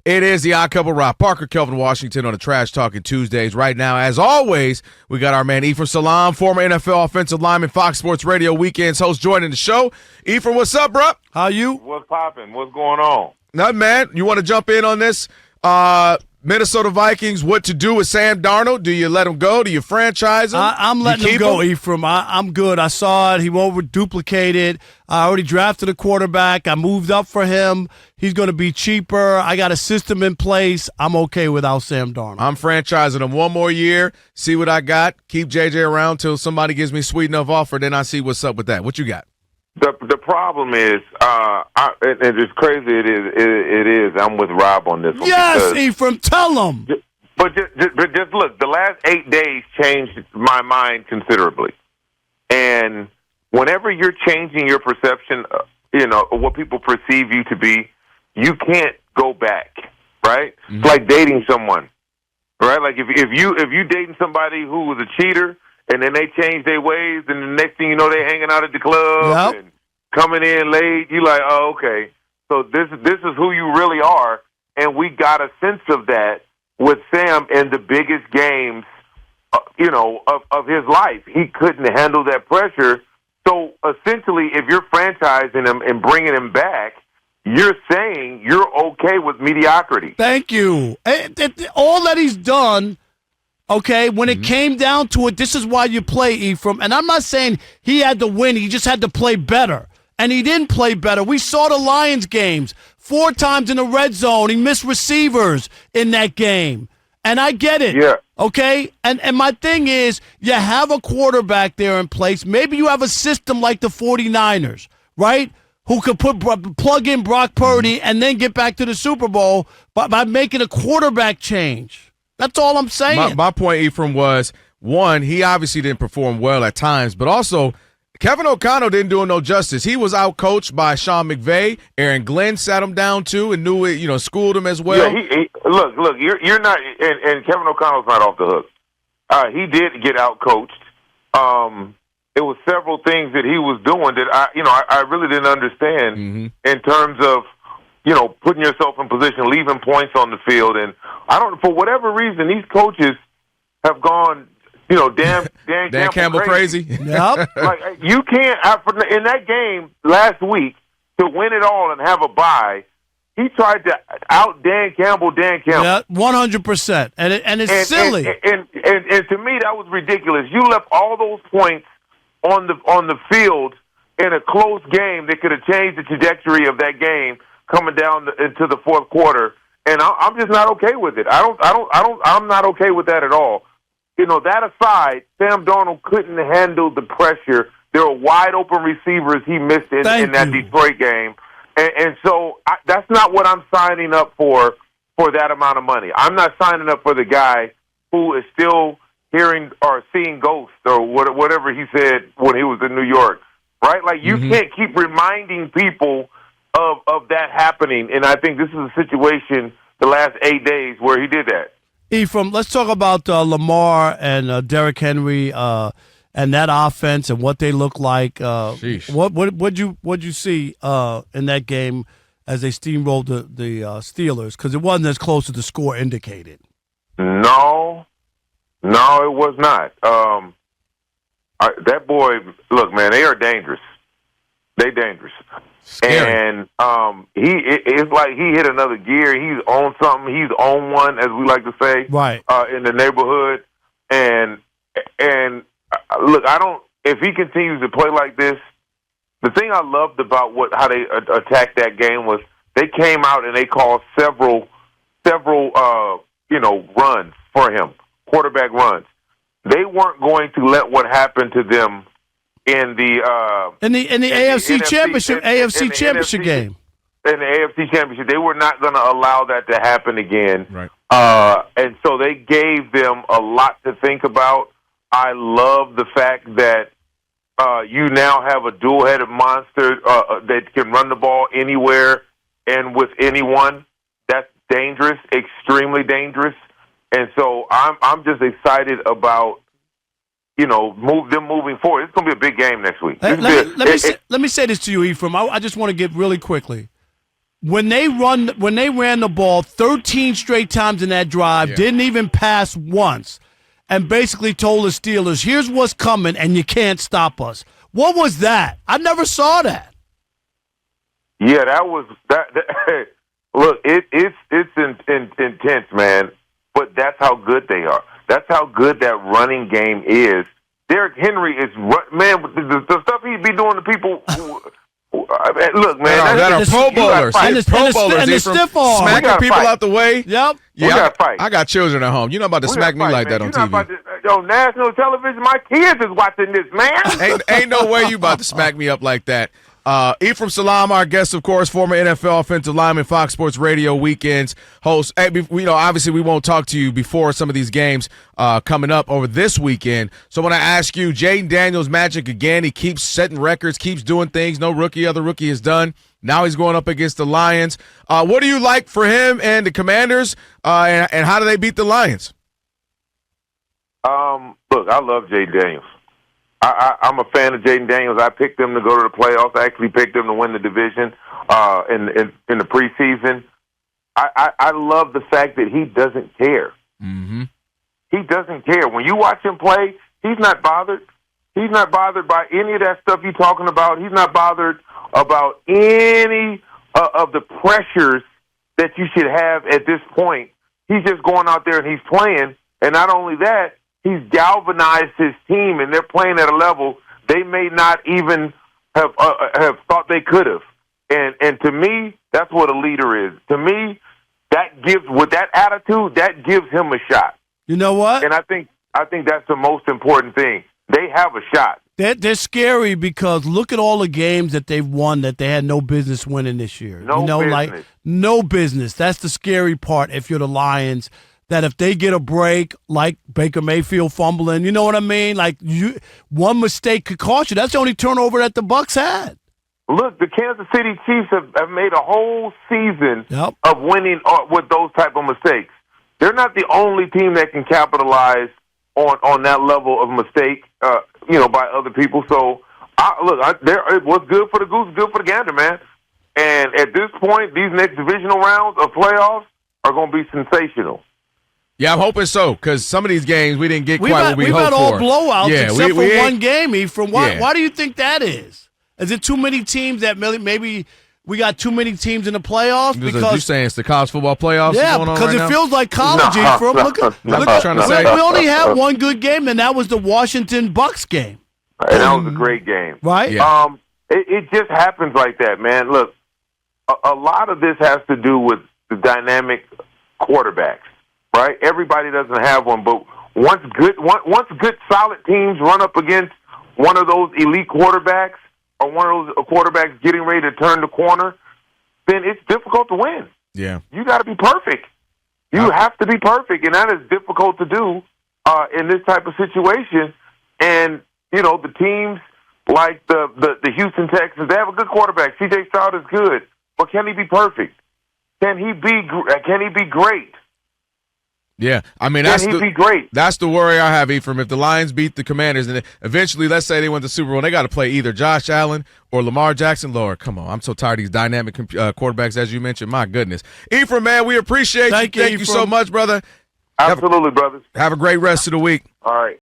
It is the Odd Couple Rock. Parker, Kelvin Washington on the Trash Talking Tuesdays. Right now, as always, we got our man Ephraim Salaam, former NFL offensive lineman, Fox Sports Radio Weekends host, joining the show. Ephraim, what's up, bro? How you? What's popping? What's going on? Nothing, man. You want to jump in on this? Minnesota Vikings, what to do with Sam Darnold? Do you let him go? Do you franchise him? I'm letting him go, Ephraim. I'm good. I saw it. He won't duplicate it. I already drafted a quarterback. I moved up for him. He's going to be cheaper. I got a system in place. I'm okay without Sam Darnold. I'm franchising him one more year, see what I got, keep JJ around till somebody gives me a sweet enough offer, then I see what's up with that. What you got? The problem is, and it's crazy. It is. I'm with Rob on this one. Yes, Ephraim, tell him. But just look. The last 8 days changed my mind considerably. And whenever you're changing your perception, of what people perceive you to be, you can't go back. Right? Mm-hmm. It's like dating someone. Right? Like if you dating somebody who was a cheater. And then they change their ways, and the next thing you know, they're hanging out at the club and coming in late. You're like, oh, okay. So this is who you really are, and we got a sense of that with Sam in the biggest games, of his life. He couldn't handle that pressure. So essentially, if you're franchising him and bringing him back, you're saying you're okay with mediocrity. Thank you. All that he's done. Okay, when it came down to it, this is why you play, Ephraim. And I'm not saying he had to win. He just had to play better. And he didn't play better. We saw the Lions games 4 times in the red zone. He missed receivers in that game. And I get it. Yeah. Okay? And my thing is, you have a quarterback there in place. Maybe you have a system like the 49ers, right? Who could plug in Brock Purdy and then get back to the Super Bowl by making a quarterback change. That's all I'm saying. My point, Ephraim, was, one, he obviously didn't perform well at times, but also Kevin O'Connell didn't do him no justice. He was out-coached by Sean McVay. Aaron Glenn sat him down, too, and knew it, schooled him as well. Yeah, look, you're not – and Kevin O'Connell's not off the hook. He did get out-coached. It was several things that he was doing that I really didn't understand in terms of, putting yourself in position, leaving points on the field. And for whatever reason, these coaches have gone, Dan Campbell crazy. Yep. Like, you can't, in that game last week, to win it all and have a bye, he tried to out Dan Campbell. Yeah, 100%. And it's silly. And to me, that was ridiculous. You left all those points on the field in a close game that could have changed the trajectory of that game coming down into the fourth quarter, and I'm just not okay with it. I'm not okay with that at all. That aside, Sam Darnold couldn't handle the pressure. There were wide open receivers he missed in that Detroit game, and so that's not what I'm signing up for that amount of money. I'm not signing up for the guy who is still hearing or seeing ghosts or whatever he said when he was in New York. Right? Like you can't keep reminding people of that happening, and I think this is a situation the last 8 days where he did that. Ephraim, let's talk about Lamar and Derrick Henry and that offense and what they look like. What'd you see in that game as they steamrolled the Steelers? Because it wasn't as close as the score indicated. No, it was not. That boy, look, man, they are dangerous. They dangerous. Scary. And it's like he hit another gear. He's on something. He's on one, as we like to say, right? In the neighborhood. And look, if he continues to play like this, the thing I loved about how they attacked that game was they came out and they called several runs for him, quarterback runs. They weren't going to let what happened to them in the AFC Championship game. In the AFC Championship, they were not going to allow that to happen again. Right. And so they gave them a lot to think about. I love the fact that you now have a dual-headed monster that can run the ball anywhere and with anyone. That's dangerous, extremely dangerous. And so I'm just excited about them moving forward. It's going to be a big game next week. Let me say this to you, Ephraim. I just want to get really quickly. when they ran the ball 13 straight times in that drive, didn't even pass once, and basically told the Steelers, here's what's coming, and you can't stop us. What was that? I never saw that. Yeah, that was that. Look, it's intense, man. But that's how good they are. That's how good that running game is. Derrick Henry is man. The stuff he'd be doing to people. Look, man, that are Pro Bowlers. And the stiff arm. Smacking people out the way. Yep. Yeah, I got children at home. You're not about to smack me like that on TV. On national television, my kids is watching this, man. Ain't no way you about to smack me up like that. Ephraim Salaam, our guest, of course, former NFL offensive lineman, Fox Sports Radio weekends host. Hey, obviously we won't talk to you before some of these games coming up over this weekend. So when I ask you, Jaden Daniels magic again. He keeps setting records, keeps doing things no other rookie has done. Now he's going up against the Lions. What do you like for him and the Commanders, and how do they beat the Lions? Look, I love Jaden Daniels. I'm a fan of Jaden Daniels. I picked him to go to the playoffs. I actually picked him to win the division in the preseason. I love the fact that he doesn't care. Mm-hmm. He doesn't care. When you watch him play, he's not bothered. He's not bothered by any of that stuff you're talking about. He's not bothered about any of the pressures that you should have at this point. He's just going out there and he's playing. And not only that, he's galvanized his team, and they're playing at a level they may not even have thought they could have. And to me, that's what a leader is. To me, that gives, with that attitude, that gives him a shot. You know what? And I think that's the most important thing. They have a shot. They're scary because look at all the games that they've won that they had no business winning this year. No business. Like no business. That's the scary part if you're the Lions. That if they get a break, like Baker Mayfield fumbling, you know what I mean? Like one mistake could cost you. That's the only turnover that the Bucs had. Look, the Kansas City Chiefs have made a whole season of winning with those type of mistakes. They're not the only team that can capitalize on that level of mistake, by other people. So, what's good for the goose is good for the gander, man. And at this point, these next divisional rounds of playoffs are going to be sensational. Yeah, I'm hoping so, because some of these games we didn't get quite what we hoped for. We've had all blowouts except for one game, Ephraim. Yeah. Why do you think that is? Is it too many teams that maybe we got too many teams in the playoffs? Because you're saying it's the college football playoffs going on because right now? Feels like college, Ephraim. Look, trying to say. We only had one good game, and that was the Washington Bucs game. And that was a great game. Right? Yeah. It just happens like that, man. Look, a lot of this has to do with the dynamic quarterbacks. Right, everybody doesn't have one, but once good solid teams run up against one of those elite quarterbacks or one of those quarterbacks getting ready to turn the corner, then it's difficult to win. Yeah, you got to be perfect. You have to be perfect, and that is difficult to do in this type of situation. And the teams like the Houston Texans, they have a good quarterback. C.J. Stroud is good, but can he be perfect? Can he be great? Yeah, I mean he'd be great. That's the worry I have, Ephraim. If the Lions beat the Commanders, and eventually, let's say they win the Super Bowl, they got to play either Josh Allen or Lamar Jackson. Lord, come on, I'm so tired of these dynamic quarterbacks, as you mentioned. My goodness, Ephraim, man, we appreciate you. Thank you so much, brother. Absolutely, brothers. Have a great rest of the week. All right.